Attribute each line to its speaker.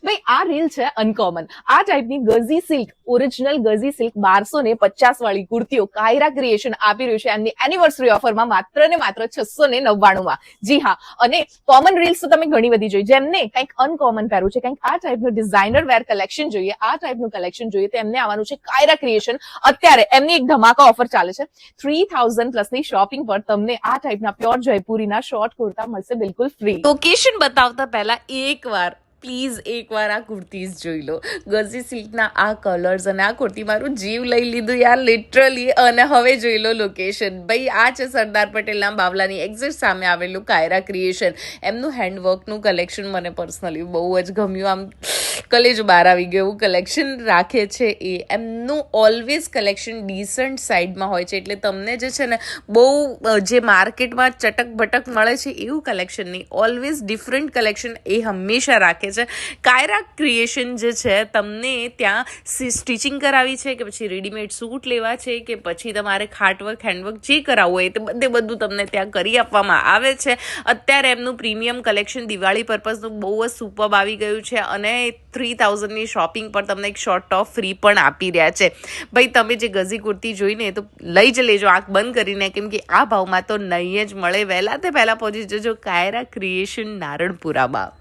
Speaker 1: ભાઈ આ રીલ છે અનકોમન. આ ટાઈપની ગઝી સિલ્ક, ઓરિજિનલ ગઝી સિલ્ક 1250 વાળી કુર્તીઓ કાયરા ક્રિએશન આપી રહ્યું છે એમની એનિવર્સરી ઓફરમાં માત્ર ને માત્ર 699 માં. જી હા, અને કોમન રીલ્સ તો તમે ઘણી બધી જોઈ. જેમને કંઈક અનકોમન પહેરવું છે, કંઈક આ ટાઈપનું ડિઝાઇનર વેર કલેક્શન જોઈએ, આ ટાઈપનું કલેક્શન જોઈએ, તો એમને આવવાનું છે કાયરા ક્રિએશન. અત્યારે એમની એક ધમાકા ઓફર ચાલે છે. 3000 પ્લસની શોપિંગ પર તમને આ ટાઈપના પ્યોર જયપુરીના શોર્ટ કુર્તા મળશે બિલકુલ ફ્રી. લોકેશન બતાવતા પહેલા એકવાર આ કુર્તીઝ જોઈ લો. ગઝી સિલ્કના આ કલર્સ અને આ કુર્તી મારું જીવ લઈ લીધું યાર, લિટરલી. અને હવે જોઈ લો લોકેશન. ભાઈ આ છે સરદાર પટેલના બાવલાની એક્ઝેક્ટ સામે આવેલું કાયરા ક્રિએશન. એમનું હેન્ડવર્કનું કલેક્શન મને પર્સનલી બહુ જ ગમ્યું. આમ કલેજ બહાર આવી ગયું એવું કલેક્શન રાખે છે એ. એમનું ઓલવેઝ કલેક્શન ડિસન્ટ સાઇડમાં હોય છે, એટલે તમને જે છે ને બહુ જે માર્કેટમાં ચટક ભટક મળે છે એવું કલેક્શન નહીં. ઓલવેઝ ડિફરન્ટ કલેક્શન એ હંમેશા રાખે છે. કાયરા ક્રિએશન જે છે, તમને ત્યાં સ્ટિચિંગ કરાવી છે કે પછી રેડીમેડ સૂટ લેવા છે કે પછી તમારે ખાટવર્ક હેન્ડવર્ક જે કરાવવું હોય તે બધું તમને ત્યાં કરી આપવામાં આવે છે. અત્યારે એમનું પ્રીમિયમ કલેક્શન દિવાળી પર્પઝનું બહુ જ સુપર્બ આવી ગયું છે અને 3000ની શોપિંગ પર તમને એક શોર્ટ ટોપ ફ્રી પણ આપી રહ્યા છે. ભાઈ તમે જે ગઝી કુર્તી જોઈને તો લઈ જ લેજો આંખ બંધ કરીને, કેમ કે આ ભાવમાં તો નહીં જ મળે. વહેલા તે પહેલાં પહોંચી જજો કાયરા ક્રિએશન નારણપુરામાં.